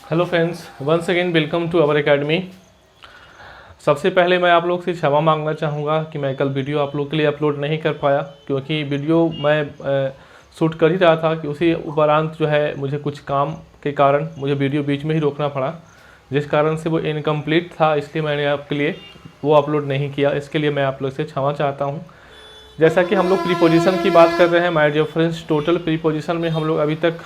Hello friends, once again welcome to our academy. सबसे पहले मैं आप लोग से क्षमा मांगना चाहूँगा कि मैं कल वीडियो आप लोग के लिए अपलोड नहीं कर पाया, क्योंकि वीडियो मैं शूट कर ही रहा था कि उसी उपरांत जो है मुझे कुछ काम के कारण मुझे वीडियो बीच में ही रोकना पड़ा, जिस कारण से वो इनकम्प्लीट था। इसलिए मैंने आपके लिए वो अपलोड नहीं किया। इसके लिए मैं आप लोग से क्षमा चाहता हूँ। जैसा कि हम लोग प्रीपोजिशन की बात कर रहे हैं my dear friends, total preposition में हम लोग अभी तक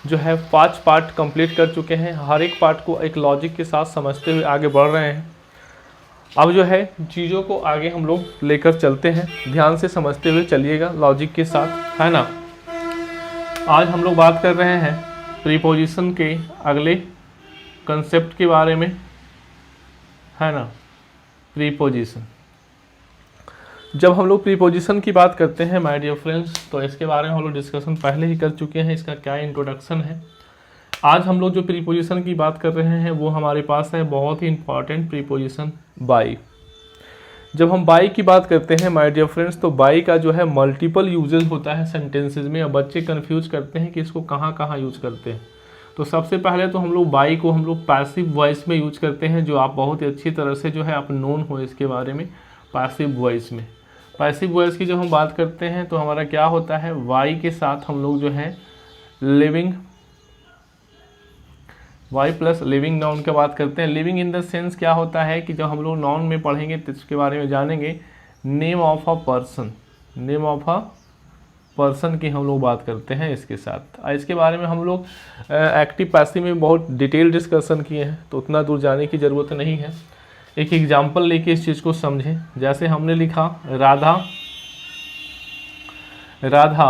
जो है 5 पार्ट कंप्लीट कर चुके हैं। हर एक पार्ट को एक लॉजिक के साथ समझते हुए आगे बढ़ रहे हैं। अब जो है चीज़ों को आगे हम लोग लेकर चलते हैं, ध्यान से समझते हुए चलिएगा लॉजिक के साथ, है ना। आज हम लोग बात कर रहे हैं प्रीपोजिशन के अगले कंसेप्ट के बारे में, है ना। प्रीपोजिशन, जब हम लोग प्रीपोजिशन की बात करते हैं माय डियर फ्रेंड्स, तो इसके बारे में हम लोग डिस्कशन पहले ही कर चुके हैं। इसका क्या इंट्रोडक्शन है। आज हम लोग जो प्रीपोजिशन की बात कर रहे हैं वो हमारे पास है बहुत ही इंपॉर्टेंट प्रीपोजिशन बाई। जब हम बाई की बात करते हैं माय डियर फ्रेंड्स, तो बाई का जो है मल्टीपल यूजेस होता है सेंटेंसेज में। अब बच्चे कन्फ्यूज करते हैं कि इसको कहाँ कहाँ यूज करते हैं। तो सबसे पहले तो हम लोग बाई को हम लोग पैसिव वॉइस में यूज करते हैं, जो आप बहुत ही अच्छी तरह से जो है आप नोन हो इसके बारे में। पैसिव वॉइस में, पैसिव वॉइस की जब हम बात करते हैं तो हमारा क्या होता है, वाई के साथ हम लोग जो है living, Y plus living noun की बात करते हैं। लिविंग इन द सेंस क्या होता है कि जब हम लोग नाउन में पढ़ेंगे तो इसके बारे में जानेंगे। Name of a person, name of a person की हम लोग बात करते हैं इसके साथ। इसके बारे में हम लोग एक्टिव पैसिव में बहुत डिटेल डिस्कशन किए हैं, तो उतना दूर जाने की ज़रूरत नहीं है। एक एग्जाम्पल लेके इस चीज़ को समझें। जैसे हमने लिखा Radha, Radha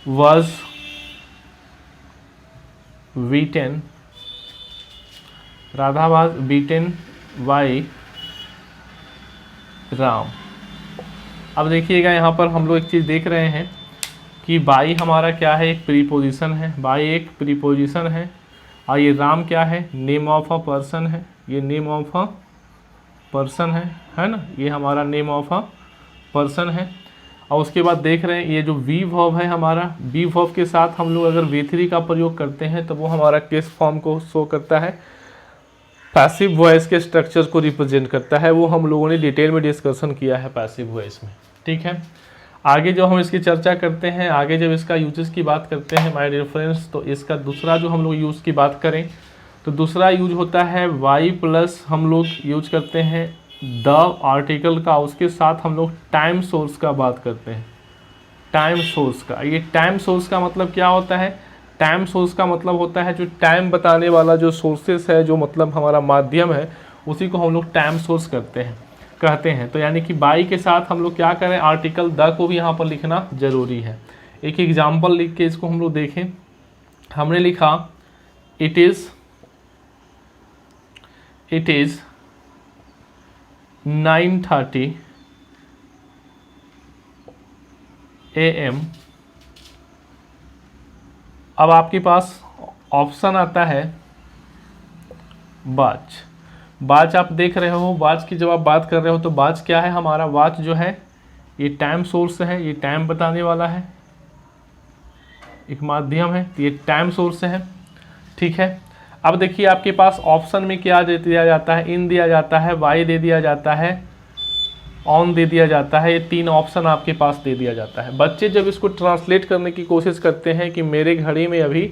was beaten, Radha was beaten by Ram. अब देखिएगा यहाँ पर हम लोग एक चीज़ देख रहे हैं कि बाई हमारा क्या है, एक प्रीपोजिशन है। बाई एक प्रीपोजिशन है। और ये राम क्या है, नेम ऑफ अ पर्सन है। ये नेम ऑफ अ पर्सन है ना। ये हमारा नेम ऑफ अ पर्सन है। और उसके बाद देख रहे हैं ये जो वी वर्ब है हमारा, वी वर्ब के साथ हम लोग अगर V3 का प्रयोग करते हैं तो वो हमारा किस फॉर्म को शो करता है, पैसिव वॉइस के स्ट्रक्चर को रिप्रेजेंट करता है। वो हम लोगों ने डिटेल में डिस्कशन किया है पैसिव वॉइस में, ठीक है। आगे जो हम इसकी चर्चा करते हैं, आगे जब इसका यूजेस की बात करते हैं माय डियर फ्रेंड्स, तो इसका दूसरा जो हम लोग यूज़ की बात करें तो दूसरा यूज होता है वाई प्लस हम लोग यूज करते हैं द आर्टिकल का, उसके साथ हम लोग टाइम सोर्स का बात करते हैं। टाइम सोर्स का, ये टाइम सोर्स का मतलब क्या होता है, टाइम सोर्स का मतलब होता है जो टाइम बताने वाला जो सोर्सेस है, जो मतलब हमारा माध्यम है, उसी को हम लोग टाइम सोर्स कहते हैं। तो यानी कि बाई के साथ हम लोग क्या करें, आर्टिकल द को भी यहाँ पर लिखना जरूरी है। एक एग्जाम्पल लिख के इसको हम लोग देखें। हमने लिखा इट इज 9:30 AM। अब आपके पास ऑप्शन आता है बाज। बाज आप देख रहे हो, बाज की जब आप बात कर रहे हो तो बाज क्या है हमारा, वाच जो है ये टाइम सोर्स है, ये टाइम बताने वाला है, एक माध्यम है, ये टाइम सोर्स है, ठीक है। अब देखिए आपके पास ऑप्शन में क्या दे दिया जाता है, इन दिया जाता है, वाई दे दिया जाता है, ऑन दे दिया जाता है। ये 3 ऑप्शन आपके पास दे दिया जाता है। बच्चे जब इसको ट्रांसलेट करने की कोशिश करते हैं कि मेरे घड़ी में अभी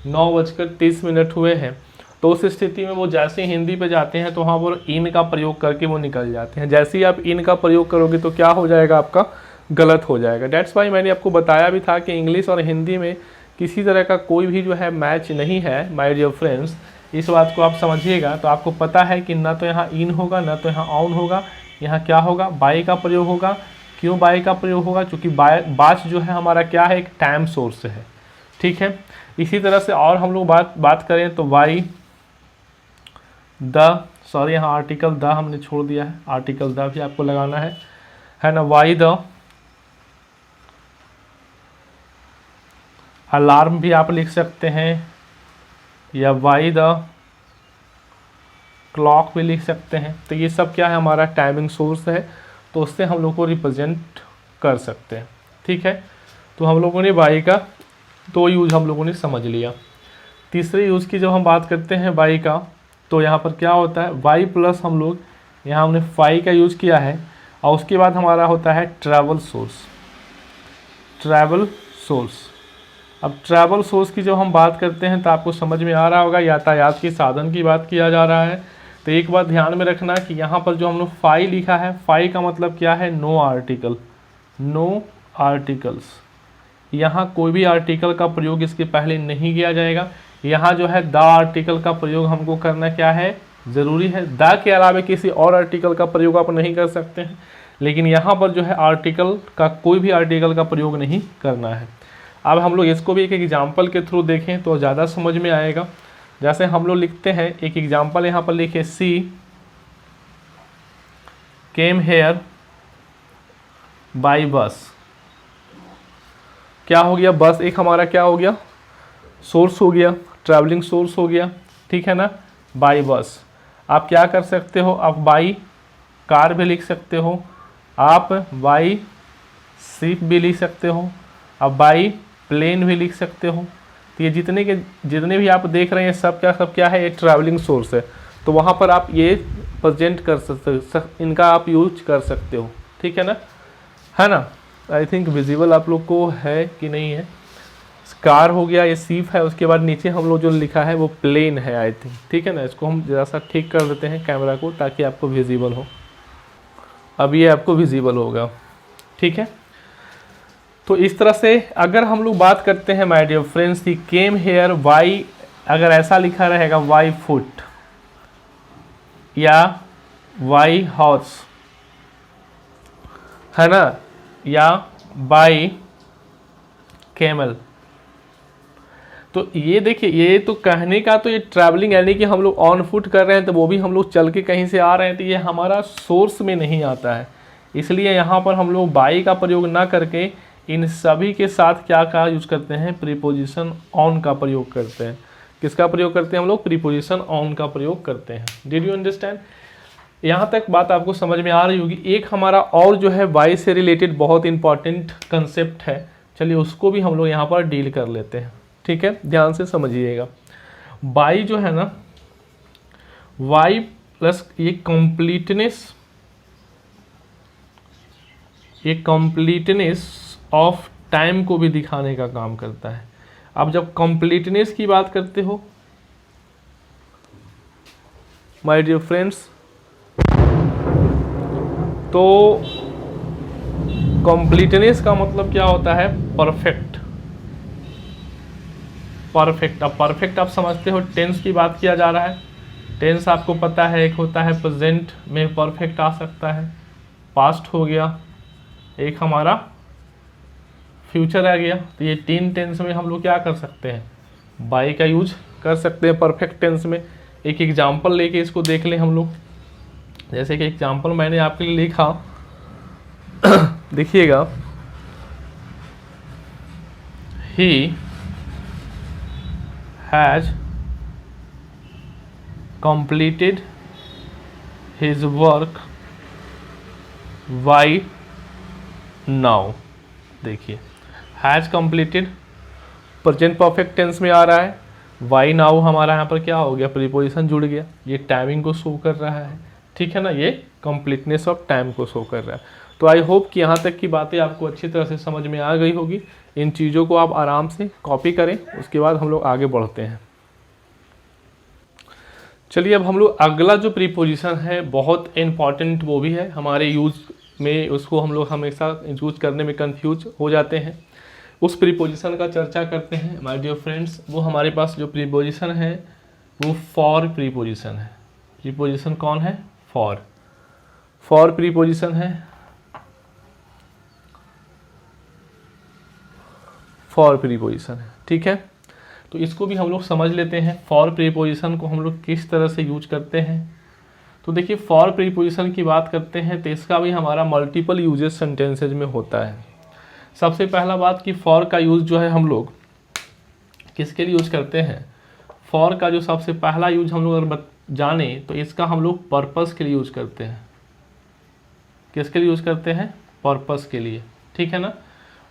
9:30 हुए हैं, तो उस स्थिति में वो जैसे हिंदी पे जाते हैं तो वहाँ पर इन का प्रयोग करके वो निकल जाते हैं। जैसे ही आप इन का प्रयोग करोगे तो क्या हो जाएगा, आपका गलत हो जाएगा। डेट्स वाई मैंने आपको बताया भी था कि इंग्लिश और हिंदी में किसी तरह का कोई भी जो है मैच नहीं है माय डियर फ्रेंड्स। इस बात को आप समझिएगा। तो आपको पता है कि ना तो यहाँ इन होगा, ना तो यहाँ ऑन होगा, यहाँ क्या होगा, बाई का प्रयोग होगा। क्यों बाई का प्रयोग होगा, क्योंकि बाच जो है हमारा क्या है, एक टाइम सोर्स है, ठीक है। इसी तरह से और हम लोग बात करें तो वाई द, सॉरी यहाँ आर्टिकल द हमने छोड़ दिया है, आर्टिकल द भी आपको लगाना है ना। वाई द अलार्म भी आप लिख सकते हैं, या वाई द क्लॉक भी लिख सकते हैं। तो ये सब क्या है, हमारा टाइमिंग सोर्स है, तो उससे हम लोग को रिप्रेजेंट कर सकते हैं, ठीक है। तो हम लोगों ने वाई का 2 यूज हम लोगों ने समझ लिया। तीसरे यूज़ की जब हम बात करते हैं वाई का, तो यहाँ पर क्या होता है, वाई प्लस हम लोग यहाँ हमने फाई का यूज़ किया है, और उसके बाद हमारा होता है ट्रैवल सोर्स। ट्रैवल सोर्स, अब ट्रैवल सोर्स की जब हम बात करते हैं तो आपको समझ में आ रहा होगा यातायात के साधन की बात किया जा रहा है। तो एक बात ध्यान में रखना कि यहाँ पर जो हम लोग फाई लिखा है, फाई का मतलब क्या है, नो आर्टिकल, नो आर्टिकल्स। यहाँ कोई भी आर्टिकल का प्रयोग इसके पहले नहीं किया जाएगा। यहाँ जो है द आर्टिकल का प्रयोग हमको करना क्या है, ज़रूरी है। द के अलावा किसी और आर्टिकल का प्रयोग आप नहीं कर सकते हैं, लेकिन यहाँ पर जो है आर्टिकल का, कोई भी आर्टिकल का प्रयोग नहीं करना है। अब हम लोग इसको भी एक एग्जाम्पल के थ्रू देखें तो ज़्यादा समझ में आएगा। जैसे हम लोग लिखते हैं, एक एग्जाम्पल यहाँ पर लिखे, सी केम हेयर बाई बस। क्या हो गया, बस एक हमारा क्या हो गया, सोर्स हो गया, ट्रैवलिंग सोर्स हो गया, ठीक है ना, बाई बस। आप क्या कर सकते हो, आप बाई कार भी लिख सकते हो, आप बाई शिप भी लिख सकते हो, आप बाई प्लेन भी लिख सकते हो। तो ये जितने भी आप देख रहे हैं सब क्या है, ये ट्रैवलिंग सोर्स है। तो वहाँ पर आप ये प्रेजेंट कर सकते, इनका आप यूज कर सकते हो, ठीक है ना। आई थिंक विजिबल आप लोग को है कि नहीं है। कार हो गया, ये सीप है, उसके बाद नीचे हम लोग जो लिखा है वो प्लेन है आई थिंक, ठीक है ना। इसको हम ज़रा सा ठीक कर देते हैं कैमरा को, ताकि आपको विजिबल हो। अब ये आपको विजिबल होगा, ठीक है। तो इस तरह से अगर हम लोग बात करते हैं माय डियर फ्रेंड्स की केम हेयर वाई, अगर ऐसा लिखा रहेगा वाई फुट या वाई हॉर्स, है ना, या बाई कैमल, तो ये देखिए, ये तो कहने का तो ये ट्रैवलिंग यानी कि हम लोग ऑन फुट कर रहे हैं, तो वो भी हम लोग चल के कहीं से आ रहे हैं, तो ये हमारा सोर्स में नहीं आता है। इसलिए यहाँ पर हम लोग बाई का प्रयोग ना करके इन सभी के साथ क्या का यूज करते हैं, प्रीपोजिशन ऑन का प्रयोग करते हैं। किसका प्रयोग करते हैं हम लोग, प्रीपोजिशन ऑन का प्रयोग करते हैं। Did you understand? यहाँ तक बात आपको समझ में आ रही होगी। एक हमारा और जो है बाई से रिलेटेड बहुत इंपॉर्टेंट कंसेप्ट है, चलिए उसको भी हम लोग यहाँ पर डील कर लेते हैं, ठीक है, ध्यान से समझिएगा। बाई जो है ना, वाई प्लस ये कंप्लीटनेस ऑफ टाइम को भी दिखाने का काम करता है। अब जब कंप्लीटनेस की बात करते हो माय डियर फ्रेंड्स, तो कंप्लीटनेस का मतलब क्या होता है, परफेक्ट। अब परफेक्ट आप समझते हो, टेंस की बात किया जा रहा है। टेंस आपको पता है, एक होता है प्रेजेंट में परफेक्ट आ सकता है, पास्ट हो गया, एक हमारा फ्यूचर आ गया। तो ये 3 टेंस में हम लोग क्या कर सकते हैं, बाई का यूज कर सकते हैं परफेक्ट टेंस में। एक एग्जाम्पल लेके इसको देख लें हम लोग। जैसे कि एग्जाम्पल मैंने आपके लिए लिखा, देखिएगा, he has completed his work by now. देखिए, has completed present perfect tense में आ रहा है, वाई नाउ हमारा यहाँ पर क्या हो गया, प्रीपोजिशन जुड़ गया, ये टाइमिंग को शो कर रहा है, ठीक है ना, ये कंप्लीटनेस ऑफ टाइम को शो कर रहा है। तो आई होप कि यहाँ तक की बातें आपको अच्छी तरह से समझ में आ गई होगी। इन चीज़ों को आप आराम से कॉपी करें, उसके बाद हम लोग आगे बढ़ते हैं। चलिए, अब हम लोग अगला जो प्रीपोजिशन है बहुत इम्पॉर्टेंट वो भी है हमारे यूज़ में, उसको हम लोग हमेशा यूज करने में कंफ्यूज हो जाते हैं। उस प्रीपोजिशन का चर्चा करते हैं माय डियर फ्रेंड्स। वो हमारे पास जो प्रीपोजिशन है वो फॉर प्रीपोजिशन है। प्रीपोजिशन कौन है, फॉर प्रीपोजिशन है, फॉर प्रीपोजिशन है, ठीक है। तो इसको भी हम लोग समझ लेते हैं, फॉर प्रीपोजिशन को हम लोग किस तरह से यूज करते हैं। तो देखिए, फॉर प्रीपोजिशन की बात करते हैं तो इसका भी हमारा मल्टीपल यूजेस सेंटेंसेज में होता है। सबसे पहला बात कि फॉर का यूज़ जो है हम लोग किसके लिए यूज़ करते हैं, फॉर का जो सबसे पहला यूज हम लोग अगर जाने तो इसका हम लोग पर्पस के लिए यूज़ करते हैं। किसके लिए यूज़ करते हैं, पर्पस के लिए, ठीक है ना।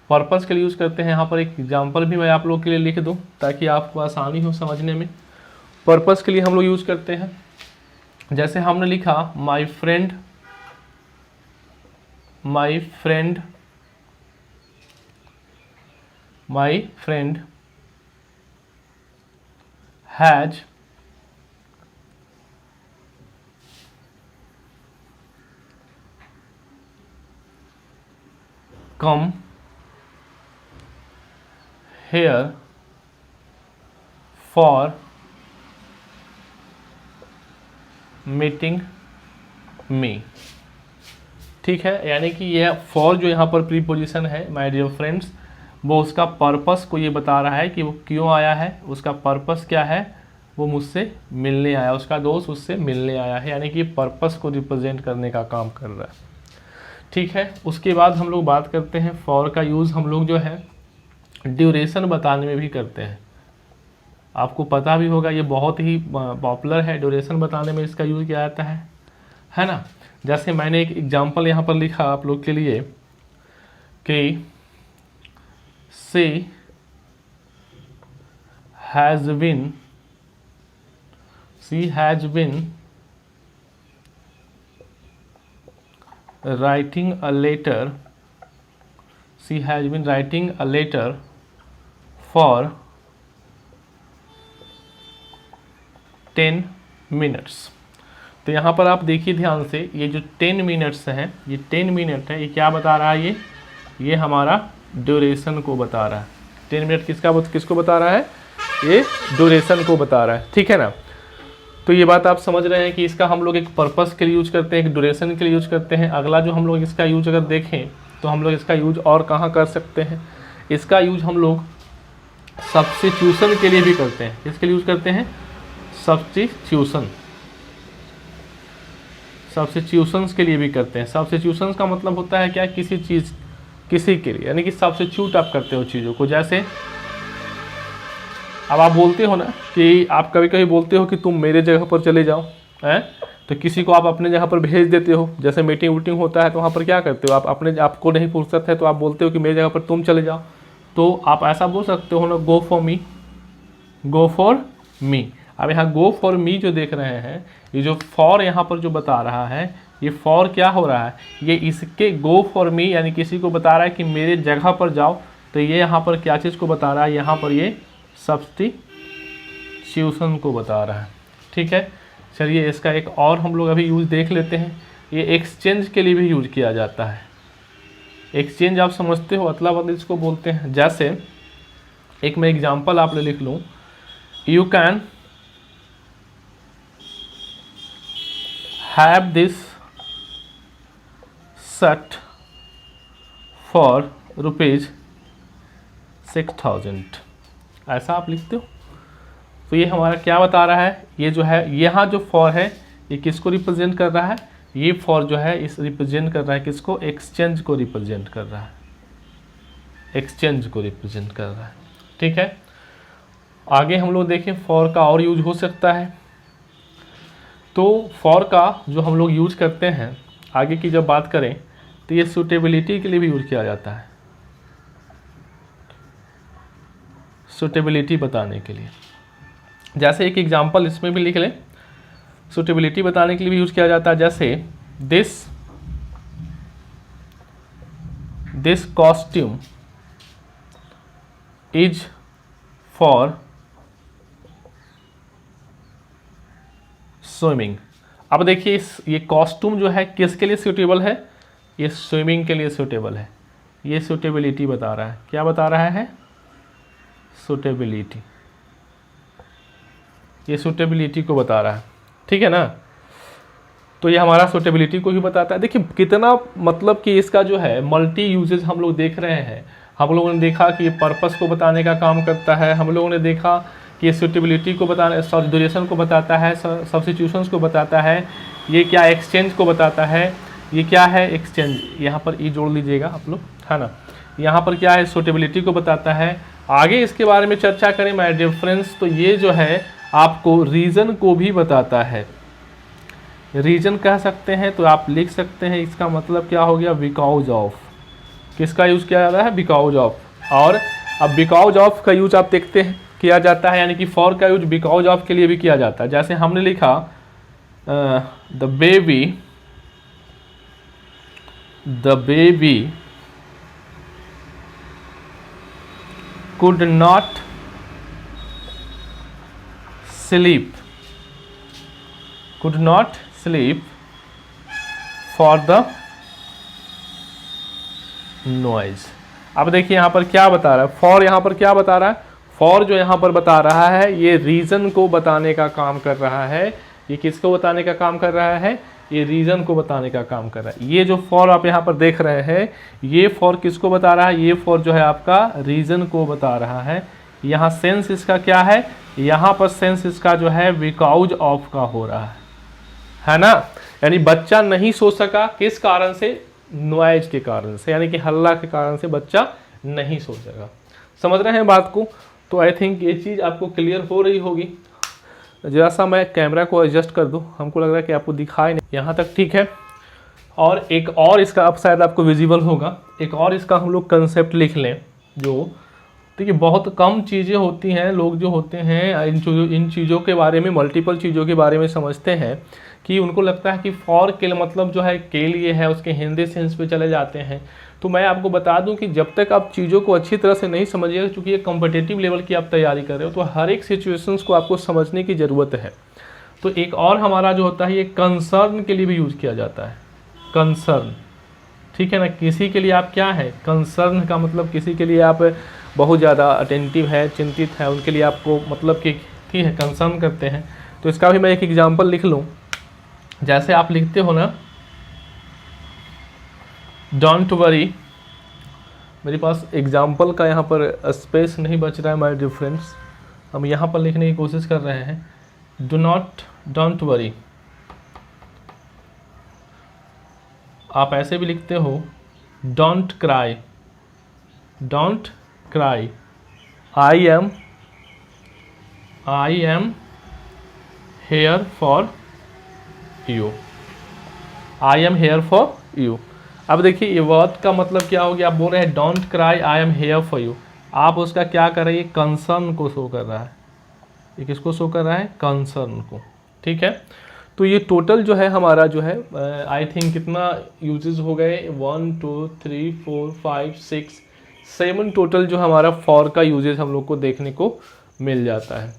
पर्पस के लिए यूज़ करते हैं। यहाँ पर एक एग्जाम्पल भी मैं आप लोग के लिए लिख दूँ ताकि आपको आसानी हो समझने में। पर्पस के लिए हम लोग यूज़ करते हैं, जैसे हमने लिखा my friend has come here for meeting me। ठीक है, यानी कि यह फॉर जो यहाँ पर प्रीपोजिशन है माय डियर फ्रेंड्स, वो उसका पर्पस को ये बता रहा है कि वो क्यों आया है, उसका पर्पस क्या है, वो मुझसे मिलने आया, उसका दोस्त उससे मिलने आया है, यानी कि पर्पस को रिप्रेजेंट करने का काम कर रहा है। ठीक है, उसके बाद हम लोग बात करते हैं फॉर का यूज़ हम लोग जो है ड्यूरेशन बताने में भी करते हैं। आपको पता भी होगा ये बहुत ही पॉपुलर है, ड्यूरेशन बताने में इसका यूज़ किया जाता है ना। जैसे मैंने एक एग्जांपल यहाँ पर लिखा आप लोग के लिए कि she has been writing a letter for 10 minutes। तो यहाँ पर आप देखिए ध्यान से, ये जो 10 मिनट्स हैं, ये 10 मिनट है, ये क्या बता रहा है, ये हमारा ड्यूरेशन को बता रहा है। 10 मिनट किसको बता रहा है, ये ड्यूरेशन को बता रहा है। ठीक है ना। तो ये बात आप समझ रहे हैं कि इसका हम लोग एक पर्पस के लिए यूज करते हैं, एक ड्यूरेशन के लिए यूज करते हैं। अगला जो हम लोग इसका यूज अगर देखें तो हम लोग इसका यूज और कहाँ कर सकते हैं, इसका यूज हम लोग सब्स्टिट्यूशन के लिए भी करते हैं। किसके लिए यूज करते हैं, सब्स्टिट्यूशंस के लिए भी करते हैं। सब्स्टिट्यूशंस का मतलब होता है क्या, किसी के लिए, यानी कि सब्स्टिट्यूट आप करते हो चीज़ों को। जैसे अब आप बोलते हो ना कि आप कभी कभी बोलते हो कि तुम मेरे जगह पर चले जाओ, हैं, तो किसी को आप अपने जगह पर भेज देते हो। जैसे मीटिंग वूटिंग होता है तो वहाँ पर क्या करते हो, आप अपने आपको नहीं फुर्सत है तो आप बोलते हो कि मेरी जगह पर तुम चले जाओ। तो आप ऐसा बोल सकते हो ना, गो फॉर मी। अब यहाँ गो फॉर मी जो देख रहे हैं, ये जो फॉर यहाँ पर जो बता रहा है, ये फॉर क्या हो रहा है, ये इसके गो फॉर मी यानी किसी को बता रहा है कि मेरे जगह पर जाओ। तो ये यहाँ पर क्या चीज़ को बता रहा है, यहाँ पर ये सब्स्टिट्यूशन को बता रहा है। ठीक है, चलिए इसका एक और हम लोग अभी यूज़ देख लेते हैं। ये एक्सचेंज के लिए भी यूज किया जाता है। एक्सचेंज आप समझते हो, अदला बदली इसको बोलते हैं। जैसे एक मैं एग्जांपल आप लिख लूँ, you can have this shirt for ₹6,000, ऐसा आप लिखते हो। तो ये हमारा क्या बता रहा है, ये जो है यहाँ जो फॉर है ये किसको रिप्रेजेंट कर रहा है, ये फॉर जो है इस रिप्रेजेंट कर रहा है किसको, एक्सचेंज को रिप्रेजेंट कर रहा है, एक्सचेंज को रिप्रेजेंट कर रहा है। ठीक है, आगे हम लोग देखें फॉर का और यूज हो सकता है। तो फॉर का जो हम लोग यूज करते हैं, आगे की जब बात करें तो ये सूटेबिलिटी के लिए भी यूज किया जाता है, सूटेबिलिटी बताने के लिए। जैसे एक एग्जांपल इसमें भी लिख लें, सूटेबिलिटी बताने के लिए भी यूज किया जाता है। जैसे this costume is for swimming. अब देखिए ये कॉस्ट्यूम जो है किसके लिए सूटेबल है, ये स्विमिंग के लिए सूटेबल है। ये सूटेबिलिटी बता रहा है, क्या बता रहा है, सूटेबिलिटी, ये सूटेबिलिटी को बता रहा है। ठीक है ना, तो ये हमारा सूटेबिलिटी को ही बताता है। देखिए कितना मतलब कि इसका जो है मल्टी यूजेज हम लोग देख रहे हैं। हम लोगों ने देखा कि ये पर्पस को बताने का काम करता है, हम लोगों ने देखा कि ये सूटेबिलिटी को बताने, ड्यूरेशन को बताता है, सब्स्टिट्यूशंस को बताता है, ये क्या एक्सचेंज को बताता है, ये क्या है एक्सचेंज, यहाँ पर ई जोड़ लीजिएगा आप लोग, है ना। यहाँ पर क्या है, सूटेबिलिटी को बताता है। आगे इसके बारे में चर्चा करें माय डियर फ्रेंड्स, तो ये जो है आपको रीज़न को भी बताता है। रीज़न कह सकते हैं, तो आप लिख सकते हैं इसका मतलब क्या हो गया, बिकॉज ऑफ, किसका यूज़ किया जाता है? Because of. और अब बिकॉज ऑफ का यूज आप देखते हैं किया जाता है, यानी कि फॉर का यूज बिकॉज ऑफ के लिए भी किया जाता है। जैसे हमने लिखा the baby could not sleep for the noise. अब देखिए यहाँ पर क्या बता रहा है, फॉर यहाँ पर क्या बता रहा है? फॉर जो यहाँ पर बता रहा है ये रीज़न को बताने का काम कर रहा है। ये किसको बताने का काम कर रहा है? ये रीज़न को बताने का काम कर रहा है। ये जो फॉर आप यहाँ पर देख रहे हैं, ये फॉर किसको बता रहा है? ये फॉर जो है आपका रीज़न को बता रहा है। यहाँ सेंस इसका क्या है? यहाँ पर सेंस इसका जो है बिकॉज ऑफ का हो रहा है ना। यानी बच्चा नहीं सो सका, किस कारण से? नॉइज के कारण से, यानी कि हल्ला के कारण से बच्चा नहीं सो सका। समझ रहे हैं बात को? तो आई थिंक ये चीज़ आपको क्लियर हो रही होगी। जरा सा मैं कैमरा को एडजस्ट कर दूं, हमको लग रहा है कि आपको दिखाई नहीं, यहाँ तक ठीक है। और एक और इसका अब शायद आपको विजिबल होगा, एक और इसका हम लोग कंसेप्ट लिख लें। जो देखिए बहुत कम चीज़ें होती हैं, लोग जो होते हैं इन चीज़ों के बारे में, मल्टीपल चीज़ों के बारे में समझते हैं कि उनको लगता है कि फॉर के मतलब जो है के लिए है, उसके हिंदी सेंस पे चले जाते हैं। तो मैं आपको बता दूं कि जब तक आप चीज़ों को अच्छी तरह से नहीं समझिएगा, क्योंकि ये कॉम्पिटिटिव लेवल की आप तैयारी कर रहे हो, तो हर एक सिचुएशंस को आपको समझने की ज़रूरत है। तो एक और हमारा जो होता है ये कंसर्न के लिए भी यूज़ किया जाता है। कंसर्न, ठीक है ना। किसी के लिए आप क्या है? कंसर्न का मतलब किसी के लिए आप बहुत ज़्यादा अटेंटिव है, चिंतित है, उनके लिए आपको मतलब कि ठीक है कंसर्न करते हैं। तो इसका भी मैं एक एग्जाम्पल लिख लूँ। जैसे आप लिखते हो ना डोंट वरी, मेरे पास एग्जाम्पल का यहाँ पर स्पेस नहीं बच रहा है माय डियर फ्रेंड्स, हम यहाँ पर लिखने की कोशिश कर रहे हैं। डोंट वरी, आप ऐसे भी लिखते हो don't cry, I am here for you, I am here for you. अब देखिए ये वर्ड का मतलब क्या हो गया? आप बोल रहे हैं don't cry I am here for you, आप उसका क्या कर रहे हैं? कंसर्न को शो कर रहा है। ये किसको शो कर रहा है? कंसर्न को, ठीक है। तो ये टोटल जो है हमारा जो है आई थिंक कितना यूजेस हो गए? 1 2 3 4 5 6 7 टोटल जो हमारा फॉर का यूजेस हम लोग को देखने को मिल जाता है।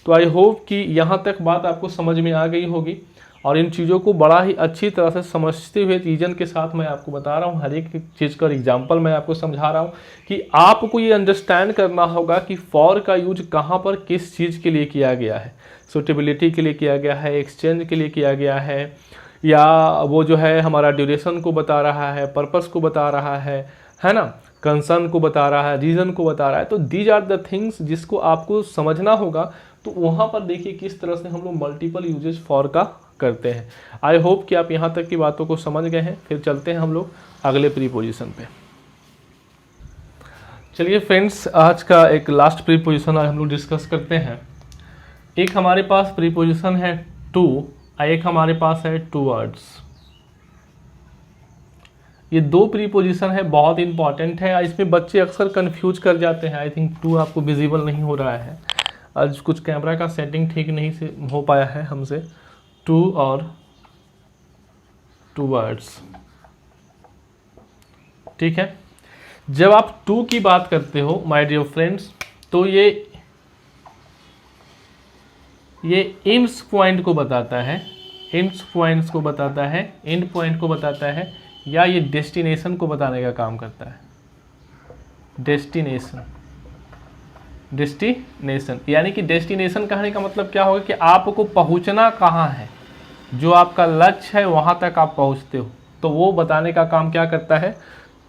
तो आई होप कि यहाँ तक बात आपको समझ में आ गई होगी, और इन चीज़ों को बड़ा ही अच्छी तरह से समझते हुए रीजन के साथ मैं आपको बता रहा हूँ, हर एक चीज़ का एग्जांपल मैं आपको समझा रहा हूँ कि आपको ये अंडरस्टैंड करना होगा कि फॉर का यूज कहाँ पर किस चीज़ के लिए किया गया है। सूटेबिलिटी के लिए किया गया है, एक्सचेंज के लिए किया गया है, या वो जो है हमारा ड्यूरेशन को बता रहा है, पर्पस को बता रहा है ना, कंसर्न को बता रहा है, रीज़न को बता रहा है। तो दीज आर द थिंग्स जिसको आपको समझना होगा। तो वहाँ पर देखिए किस तरह से हम लोग मल्टीपल यूजेस फॉर का करते हैं। आई होप कि आप यहाँ तक की बातों को समझ गए हैं। फिर चलते हैं हम लोग अगले प्रीपोजिशन पे। चलिए फ्रेंड्स, आज का एक लास्ट प्रीपोजिशन आज हम लोग डिस्कस करते हैं। एक हमारे पास प्रीपोजिशन है टू, एक हमारे पास है टूवर्ड्स। ये दो प्रीपोजिशन है, बहुत इंपॉर्टेंट है। इसमें बच्चे अक्सर कंफ्यूज कर जाते हैं। आई थिंक टू आपको विजिबल नहीं हो रहा है, आज कुछ कैमरा का सेटिंग ठीक नहीं से हो पाया है हमसे। टू और टूवर्ड्स, ठीक है। जब आप टू की बात करते हो माय डियर फ्रेंड्स, तो ये एंड्स पॉइंट को बताता है, एंड्स पॉइंट्स को बताता है, एंड पॉइंट को बताता है, या ये डेस्टिनेशन को बताने का काम करता है। डेस्टिनेशन यानी कि डेस्टिनेशन कहने का मतलब क्या होगा कि आपको पहुंचना कहाँ है, जो आपका लक्ष्य है वहां तक आप पहुंचते हो, तो वो बताने का काम क्या करता है?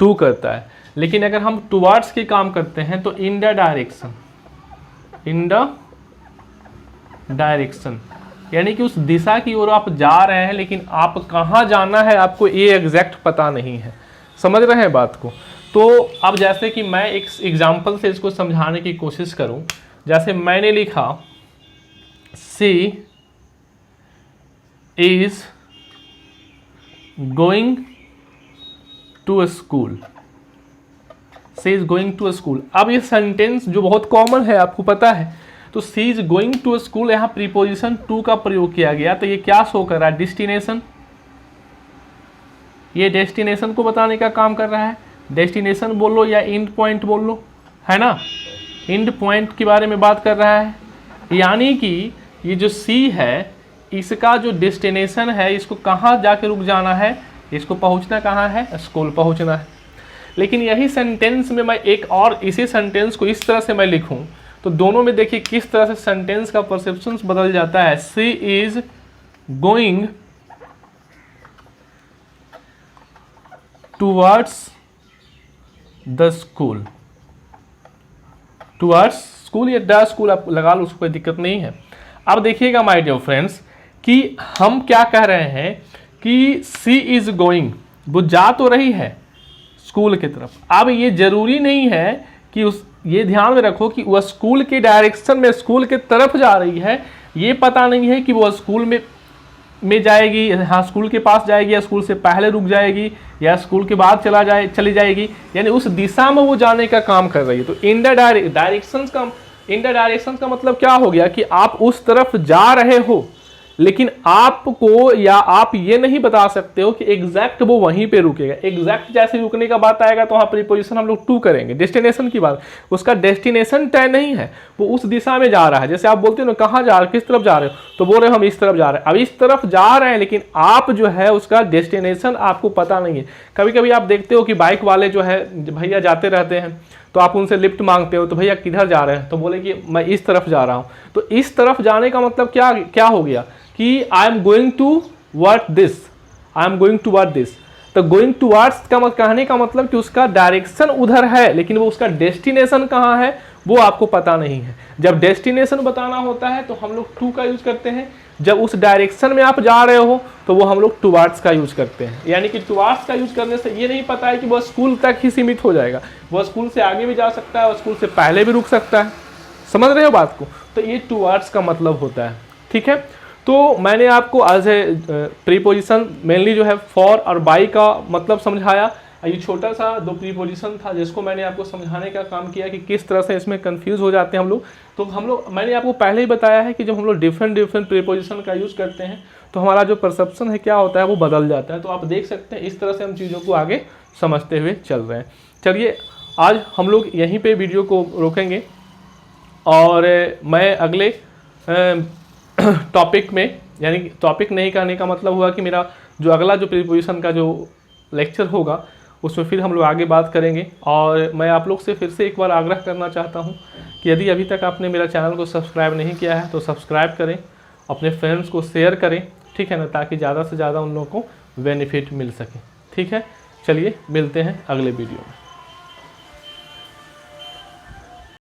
टू करता है। लेकिन अगर हम टुवर्ड्स की काम करते हैं तो इन द डायरेक्शन, यानी कि उस दिशा की ओर आप जा रहे हैं, लेकिन आप कहाँ जाना है आपको ये एग्जैक्ट पता नहीं है। समझ रहे हैं बात को? तो अब जैसे कि मैं एक एग्जाम्पल से इसको समझाने की कोशिश करूं, जैसे मैंने लिखा she is going to school, she is going to school. अब ये सेंटेंस जो बहुत कॉमन है आपको पता है, तो she is going to school, यहाँ प्रीपोजिशन टू का प्रयोग किया गया, तो ये क्या शो कर रहा है, डेस्टिनेशन। ये डेस्टिनेशन को बताने का काम कर रहा है। डेस्टिनेशन बोल लो या एंड पॉइंट बोल लो, है ना, एंड पॉइंट के बारे में बात कर रहा है। यानी कि ये जो सी है इसका जो डेस्टिनेशन है, इसको कहाँ जाके रुक जाना है, इसको पहुँचना कहाँ है, स्कूल पहुँचना है। लेकिन यही सेंटेंस में मैं एक और इसी सेंटेंस को इस तरह से मैं लिखूं तो दोनों में देखिए किस तरह से सेंटेंस का परसेप्शन बदल जाता है। She is going towards the school. Towards school या द स्कूल आप लगा लो, उसको कोई दिक्कत नहीं है। अब देखिएगा माय डियर फ्रेंड्स कि हम क्या कह रहे हैं कि शी इज गोइंग, वो जा तो रही है स्कूल की तरफ। अब ये जरूरी नहीं है कि ये ध्यान में रखो कि वह स्कूल के डायरेक्शन में, स्कूल के तरफ जा रही है। ये पता नहीं है कि वह स्कूल में जाएगी, हाँ स्कूल के पास जाएगी, या स्कूल से पहले रुक जाएगी, या स्कूल के बाद चली जाएगी, यानी उस दिशा में वो जाने का काम कर रही है। तो इन द डायरेक्शन का मतलब क्या हो गया कि आप उस तरफ जा रहे हो, लेकिन आपको या आप ये नहीं बता सकते हो कि एग्जैक्ट वो वहीं पे रुकेगा। एग्जैक्ट जैसे रुकने का बात आएगा तो वहाँ प्रीपोजिशन हम लोग टू करेंगे। डेस्टिनेशन की बात, उसका डेस्टिनेशन तय नहीं है, वो उस दिशा में जा रहा है। जैसे आप बोलते हो ना कहाँ जा रहे हो, किस तरफ जा रहे हो, तो बोल रहे हो हम इस तरफ जा रहे हैं। अब इस तरफ जा रहे हैं, लेकिन आप जो है उसका डेस्टिनेशन आपको पता नहीं है। कभी कभी आप देखते हो कि बाइक वाले जो है भैया जाते रहते हैं, तो आप उनसे लिफ्ट मांगते हो, तो भैया किधर जा रहे हैं, तो बोले कि मैं इस तरफ जा रहा हूँ। तो इस तरफ जाने का मतलब क्या हो गया कि I am going to word this, I am going to word this. तो गोइंग टू वर्ड्स का कहने का मतलब कि उसका डायरेक्शन उधर है, लेकिन वो उसका डेस्टिनेशन कहाँ है वो आपको पता नहीं है। जब डेस्टिनेशन बताना होता है तो हम लोग टू का यूज करते हैं, जब उस डायरेक्शन में आप जा रहे हो तो वो हम लोग टुवार्ड्स का यूज करते हैं। यानी कि टुवार्ड्स का यूज करने से ये नहीं पता है कि वह स्कूल तक ही सीमित हो जाएगा, वह स्कूल से आगे भी जा सकता है और स्कूल से पहले भी रुक सकता है। समझ रहे हो बात को? तो ये टुवार्ड्स का मतलब होता है। ठीक है, तो मैंने आपको एज ए प्रीपोजिशन मेनली जो है फॉर और बाई का मतलब समझाया। ये छोटा सा दो प्रीपोजिशन था जिसको मैंने आपको समझाने का काम किया कि किस तरह से इसमें कंफ्यूज हो जाते हैं हम लोग। तो हम लोग, मैंने आपको पहले ही बताया है कि जब हम लोग डिफरेंट प्रीपोजिशन का यूज़ करते हैं तो हमारा जो परसेप्शन है क्या होता है वो बदल जाता है। तो आप देख सकते हैं इस तरह से हम चीज़ों को आगे समझते हुए चल रहे हैं। चलिए आज हम लोग यहीं पर वीडियो को रोकेंगे और मैं अगले टॉपिक में, यानी टॉपिक नहीं कहने का मतलब हुआ कि मेरा जो अगला जो प्रीपोजिशन का जो लेक्चर होगा उसमें फिर हम लोग आगे बात करेंगे। और मैं आप लोग से फिर से एक बार आग्रह करना चाहता हूं कि यदि अभी तक आपने मेरा चैनल को सब्सक्राइब नहीं किया है तो सब्सक्राइब करें, अपने फ्रेंड्स को शेयर करें, ठीक है ना, ताकि ज़्यादा से ज़्यादा उन लोगों को बेनिफिट मिल सके। ठीक है, चलिए मिलते हैं अगले वीडियो में।